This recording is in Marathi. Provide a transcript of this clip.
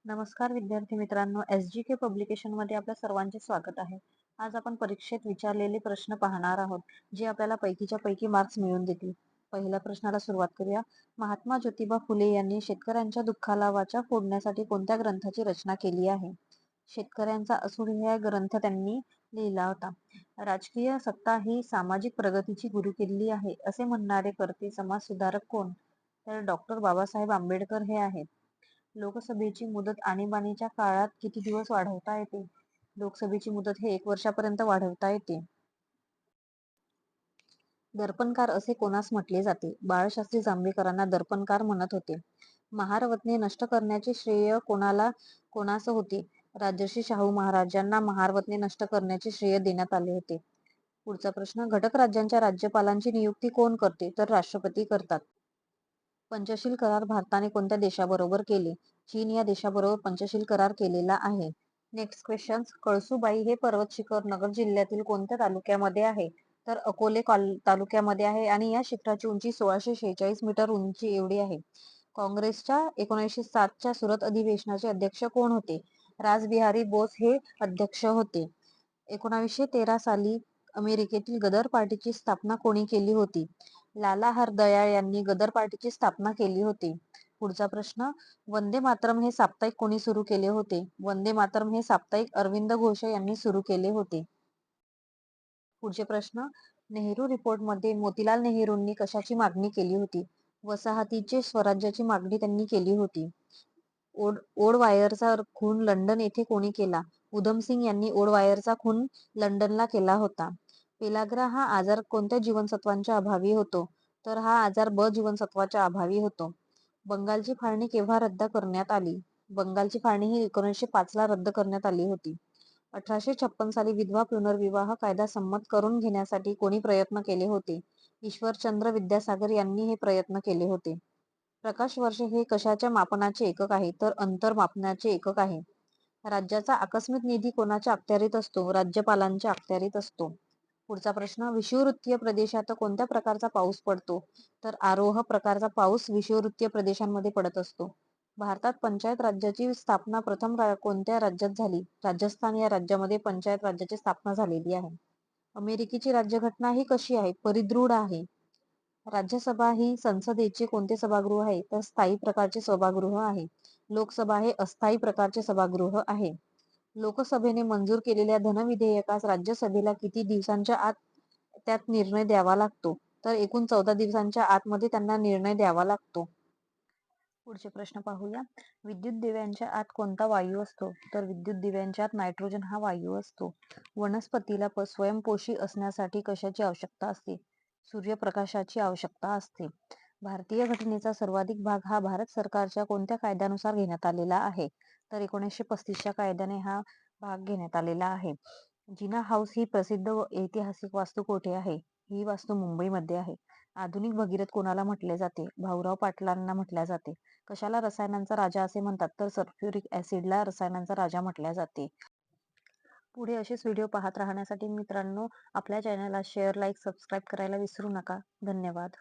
नमस्कार विद्यार्थी मित्रांनो, SGK पब्लिकेशनमध्ये आपल्या सर्वांचे स्वागत आहे. आज आपण परीक्षेत विचारलेले प्रश्न पाहणार आहोत, जे आपल्याला पैकीच्या पैकी मार्क्स मिळवून देतील. पहिल्या प्रश्नाला सुरुवात करूया. महात्मा ज्योतिबा फुले यांनी शेतकऱ्यांच्या दुःखाला वाचा फोडण्यासाठी कोणत्या ग्रंथाची रचना केली आहे? शेतकऱ्यांचा असूड हा ग्रंथ त्यांनी लिहिला होता. राजकीय सत्ता ही सामाजिक प्रगतीची गुरुकिल्ली आहे, असे म्हणणारे कर्ते समाजसुधारक कोण? तर डॉक्टर बाबासाहेब आंबेडकर हे आहेत. लोकसभेची मुदत आणीबाणीच्या काळात किती दिवस वाढवता येते? लोकसभेची मुदत हे 1 वर्षापर्यंत वाढवता येते. दर्पणकार असे कोणास म्हटले जाते? बाळशास्त्री जांभेकरांना दर्पणकार म्हणत होते. महारवतने नष्ट करण्याचे श्रेय कोणास होते? राजर्षी शाहू महाराजांना महारवतने नष्ट करण्याचे श्रेय देण्यात आले होते. पुढचा प्रश्न. घटक राज्यांच्या राज्यपालांची नियुक्ती कोण करते? तर राष्ट्रपती करतात. पंचशील करार भारताने कोणत्या देशाबरोबर केले? चीन या देशाबरोबर पंचशील करार केलेला आहे. Next question. कळसुबाई हे पर्वत शिखर नगर जिल्ह्यातील कोणत्या तालुक्यामध्ये आहे? तर अकोले तालुक्यामध्ये आहे आणि या शिखराची उंची 1646 मीटर उंची एवढी आहे. काँग्रेसच्या 1907च्या सुरत अधिवेशनाचे अध्यक्ष कोण होते? रासबिहारी बोस हे अध्यक्ष होते. 1913 साली अमेरिकेतील गदर पार्टीची स्थापना कोणी केली होती? लाला हरदयाळ यांनी गदर पार्टीची स्थापना केली होती. पुढचा प्रश्न. वंदे मातरम हे साप्ताहिक कोणी सुरू केले होते? वंदे मातरम हे साप्ताहिक अरविंद घोष यांनी सुरू केले होते. पुढचे प्रश्न. नेहरू रिपोर्टमध्ये मोतीलाल नेहरूंनी कशाची मागणी केली होती? वसाहतीचे स्वराज्याची मागणी त्यांनी केली होती. ओडवायरचा खून लंडन येथे कोणी केला? उधमसिंग यांनी ओडवायरचा खून लंडनला केला होता. पेलाग्रा हा आजार कोणत्या जीवनसत्वाच्या अभावी होतो? तर हा आजार ब जीवनसत्वाच्या अभावी होतो. बंगालची फाळणी केव्हा रद्द करण्यात आली? बंगालची फाळणी ही 1905 ला रद्द करण्यात आली होती. 1856 साली विधवा पुनर्विवाह कायदा संमत करून घेण्यासाठी कोणी प्रयत्न केले होते? ईश्वरचंद्र विद्यासागर यांनी हे प्रयत्न केले होते. प्रकाश वर्ष हे कशाच्या मापनाचे एकक आहे? तर अंतर मापनाचे एकक आहे. राज्याचा आकस्मिक निधी कोणाच्या अखत्यारीत असतो? राज्यपालांच्या अखत्यारीत असतो. पुढचा प्रश्न. विषुववृत्तीय प्रदेशात कोणत्या प्रकारचा पाऊस पडतो? तर आरोह प्रकारचा पाऊस विषुववृत्तीय प्रदेशांमध्ये पडत असतो. भारतात पंचायत राज्याची स्थापना प्रथम कोणत्या राज्यात झाली? राजस्थान या राज्यामध्ये पंचायत राज्याची स्थापना झालेली आहे. अमेरिकेची राज्यघटना ही कशी आहे? परिदृढ आहे. राज्यसभा ही संसदेचे कोणते सभागृह आहे? तर स्थायी प्रकारचे सभागृह आहे. लोकसभा हे अस्थायी प्रकारचे सभागृह आहे. लोकसभेने मंजूर केलेल्या धनविधेयकास राज्यसभेला किती दिवसांच्या आत त्यात निर्णय द्यावा लागतो? तर एकूण 14 दिवसांच्या आतमध्ये त्यांना निर्णय द्यावा लागतो. पुढचे प्रश्न पाहूया. विद्युत दिव्यांच्या आत कोणता वायू असतो? तर विद्युत दिव्यांच्या आत नायट्रोजन हा वायू असतो. वनस्पतीला स्वयंपोषी असण्यासाठी कशाची आवश्यकता असते? सूर्यप्रकाशाची आवश्यकता असते. भारतीय घटनेचा सर्वाधिक भाग हा भारत सरकारच्या कोणत्या कायद्यानुसार घेण्यात आलेला आहे? तर 1935च्या कायद्याने हा भाग घेण्यात आलेला आहे. जिना हाऊस ही प्रसिद्ध व ऐतिहासिक वास्तू कोठे आहे? ही वास्तू मुंबईमध्ये आहे. आधुनिक भगीरथ कोणाला म्हटले जाते? भाऊराव पाटलांना म्हटल्या जाते. कशाला रसायनांचा राजा असे म्हणतात? तर सल्फ्युरिक ऍसिडला रसायनांचा राजा म्हटल्या जाते. पुढे असेच व्हिडिओ पाहत राहण्यासाठी मित्रांनो, आपल्या चॅनलला शेअर, लाईक, सबस्क्राईब करायला विसरू नका. धन्यवाद.